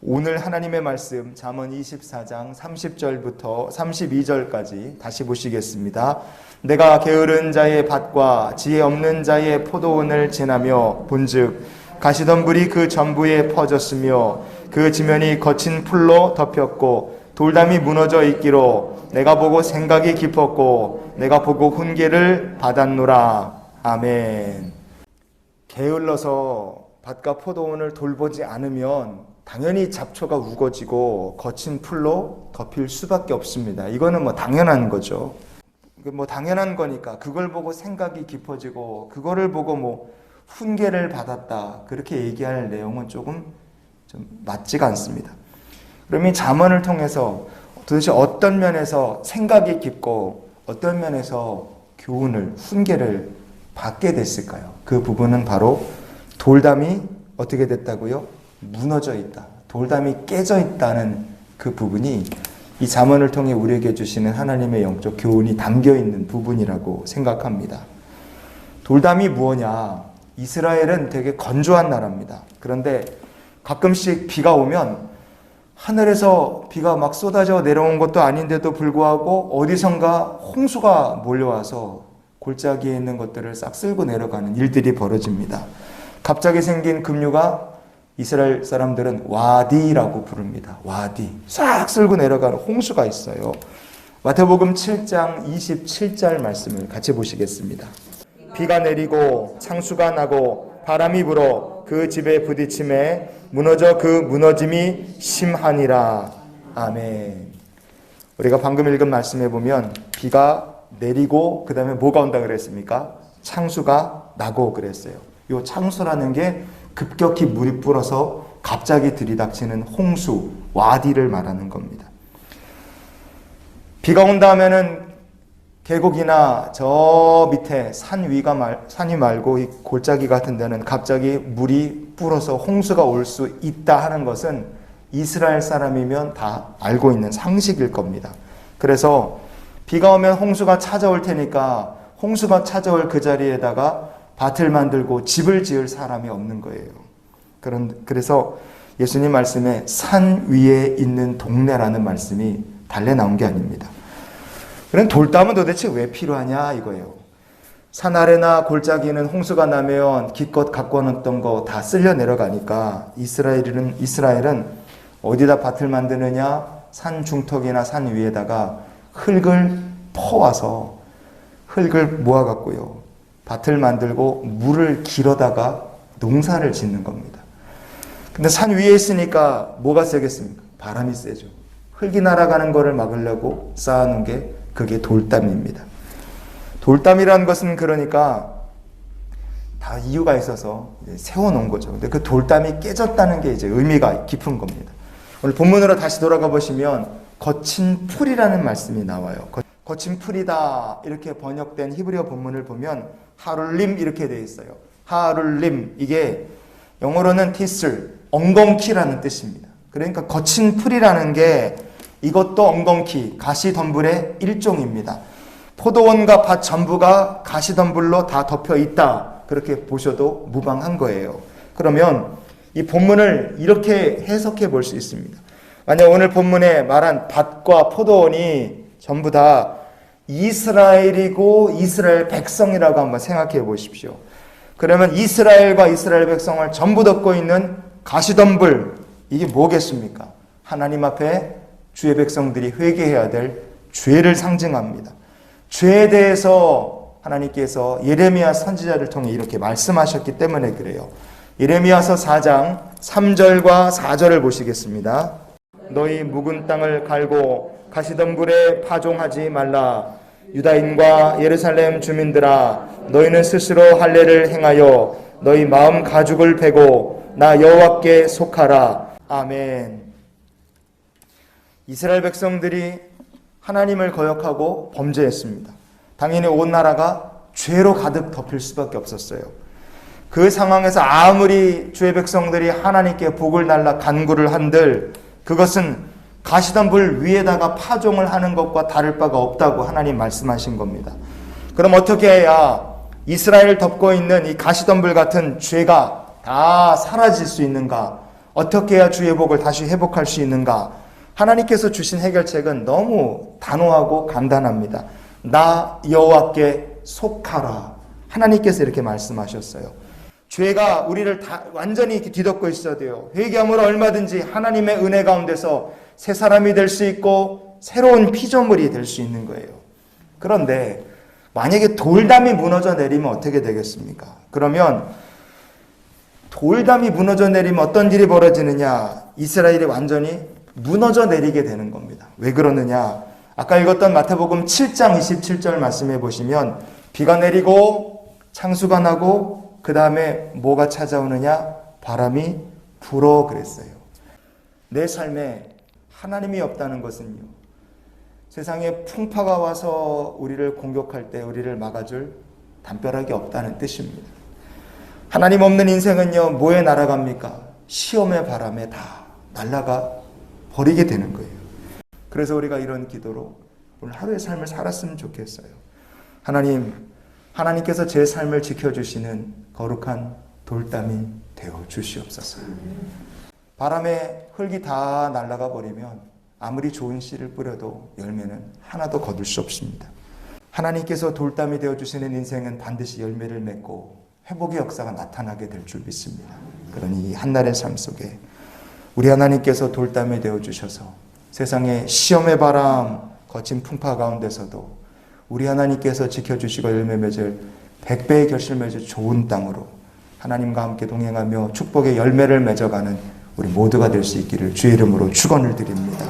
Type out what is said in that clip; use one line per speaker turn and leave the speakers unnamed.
오늘 하나님의 말씀 잠언 24장 30절부터 32절까지 다시 보시겠습니다. 내가 게으른 자의 밭과 지혜 없는 자의 포도원을 지나며 본즉 가시덤불이 그 전부에 퍼졌으며 그 지면이 거친 풀로 덮였고 돌담이 무너져 있기로 내가 보고 생각이 깊었고 내가 보고 훈계를 받았노라. 아멘. 게을러서 밭과 포도원을 돌보지 않으면 당연히 잡초가 우거지고 거친 풀로 덮일 수밖에 없습니다. 이거는 당연한 거죠. 당연한 거니까 그걸 보고 생각이 깊어지고 그거를 보고 훈계를 받았다 그렇게 얘기할 내용은 조금 좀 맞지가 않습니다. 그럼 이 잠언을 통해서 도대체 어떤 면에서 생각이 깊고 어떤 면에서 교훈을 훈계를 받게 됐을까요? 그 부분은 바로 돌담이 어떻게 됐다고요? 무너져 있다. 돌담이 깨져 있다는 그 부분이 이 잠언을 통해 우리에게 주시는 하나님의 영적 교훈이 담겨 있는 부분이라고 생각합니다. 돌담이 무엇냐? 이스라엘은 되게 건조한 나라입니다. 그런데 가끔씩 비가 오면 하늘에서 비가 막 쏟아져 내려온 것도 아닌데도 불구하고 어디선가 홍수가 몰려와서 골짜기에 있는 것들을 싹 쓸고 내려가는 일들이 벌어집니다. 갑자기 생긴 급류가 이스라엘 사람들은 와디라고 부릅니다. 와디. 싹 쓸고 내려가는 홍수가 있어요. 마태복음 7장 27절 말씀을 같이 보시겠습니다. 비가 내리고 창수가 나고 바람이 불어 그 집에 부딪힘에 무너져 그 무너짐이 심하니라. 아멘. 우리가 방금 읽은 말씀에 보면 비가 내리고 그 다음에 뭐가 온다 그랬습니까? 창수가 나고 그랬어요. 이 창수라는 게 급격히 물이 불어서 갑자기 들이닥치는 홍수, 와디를 말하는 겁니다. 비가 온다 하면은 계곡이나 저 밑에 산이 말고 이 골짜기 같은 데는 갑자기 물이 불어서 홍수가 올 수 있다 하는 것은 이스라엘 사람이면 다 알고 있는 상식일 겁니다. 그래서 비가 오면 홍수가 찾아올 테니까 홍수가 찾아올 그 자리에다가 밭을 만들고 집을 지을 사람이 없는 거예요. 그래서 예수님 말씀에 산 위에 있는 동네라는 말씀이 달래 나온 게 아닙니다. 그럼 돌담은 도대체 왜 필요하냐 이거예요. 산 아래나 골짜기는 홍수가 나면 기껏 갖고 왔던 거 다 쓸려 내려가니까 이스라엘은 어디다 밭을 만드느냐? 산 중턱이나 산 위에다가 흙을 퍼와서 흙을 모아갖고요. 밭을 만들고 물을 길어다가 농사를 짓는 겁니다. 근데 산 위에 있으니까 뭐가 세겠습니까? 바람이 세죠. 흙이 날아가는 거를 막으려고 쌓아놓은 게 그게 돌담입니다. 돌담이라는 것은 그러니까 다 이유가 있어서 세워놓은 거죠. 근데 그 돌담이 깨졌다는 게 이제 의미가 깊은 겁니다. 오늘 본문으로 다시 돌아가 보시면 거친 풀이라는 말씀이 나와요. 거친 풀이다 이렇게 번역된 히브리어 본문을 보면 하룰림 이렇게 되어 있어요. 하룰림 이게 영어로는 티슬, 엉겅퀴라는 뜻입니다. 그러니까 거친 풀이라는 게 이것도 엉겅퀴, 가시덤불의 일종입니다. 포도원과 밭 전부가 가시덤불로 다 덮여 있다. 그렇게 보셔도 무방한 거예요. 그러면 이 본문을 이렇게 해석해 볼 수 있습니다. 만약 오늘 본문에 말한 밭과 포도원이 전부 다 이스라엘이고 이스라엘 백성이라고 한번 생각해 보십시오. 그러면 이스라엘과 이스라엘 백성을 전부 덮고 있는 가시덤불, 이게 뭐겠습니까? 하나님 앞에 주의 백성들이 회개해야 될 죄를 상징합니다. 죄에 대해서 하나님께서 예레미야 선지자를 통해 이렇게 말씀하셨기 때문에 그래요. 예레미야서 4장 3절과 4절을 보시겠습니다. 너희 묵은 땅을 갈고 가시덤불에 파종하지 말라. 유다인과 예루살렘 주민들아, 너희는 스스로 할례를 행하여 너희 마음 가죽을 베고 나 여호와께 속하라. 아멘. 이스라엘 백성들이 하나님을 거역하고 범죄했습니다. 당연히 온 나라가 죄로 가득 덮일 수밖에 없었어요. 그 상황에서 아무리 주의 백성들이 하나님께 복을 달라 간구를 한들 그것은 가시덤불 위에다가 파종을 하는 것과 다를 바가 없다고 하나님 말씀하신 겁니다. 그럼 어떻게 해야 이스라엘을 덮고 있는 이 가시덤불 같은 죄가 다 사라질 수 있는가? 어떻게 해야 주의 복을 다시 회복할 수 있는가? 하나님께서 주신 해결책은 너무 단호하고 간단합니다. 나 여호와께 속하라. 하나님께서 이렇게 말씀하셨어요. 죄가 우리를 다 완전히 뒤덮고 있어야 돼요. 회개함으로 얼마든지 하나님의 은혜 가운데서 새 사람이 될 수 있고 새로운 피조물이 될 수 있는 거예요. 그런데 만약에 돌담이 무너져 내리면 어떻게 되겠습니까? 그러면 돌담이 무너져 내리면 어떤 일이 벌어지느냐? 이스라엘이 완전히 무너져 내리게 되는 겁니다. 왜 그러느냐? 아까 읽었던 마태복음 7장 27절 말씀해 보시면 비가 내리고 창수가 나고 그 다음에 뭐가 찾아오느냐? 바람이 불어 그랬어요. 내 삶에 하나님이 없다는 것은요, 세상에 풍파가 와서 우리를 공격할 때 우리를 막아줄 담벼락이 없다는 뜻입니다. 하나님 없는 인생은요, 뭐에 날아갑니까? 시험의 바람에 다 날아가 버리게 되는 거예요. 그래서 우리가 이런 기도로 오늘 하루의 삶을 살았으면 좋겠어요. 하나님께서 제 삶을 지켜주시는 거룩한 돌담이 되어 주시옵소서. 바람에 흙이 다 날아가 버리면 아무리 좋은 씨를 뿌려도 열매는 하나도 거둘 수 없습니다. 하나님께서 돌담이 되어주시는 인생은 반드시 열매를 맺고 회복의 역사가 나타나게 될 줄 믿습니다. 그러니 이 한날의 삶 속에 우리 하나님께서 돌담이 되어주셔서 세상의 시험의 바람, 거친 풍파 가운데서도 우리 하나님께서 지켜주시고 열매 맺을 100배의 결실 맺을 좋은 땅으로 하나님과 함께 동행하며 축복의 열매를 맺어가는 우리 모두가 될 수 있기를 주의 이름으로 축원을 드립니다.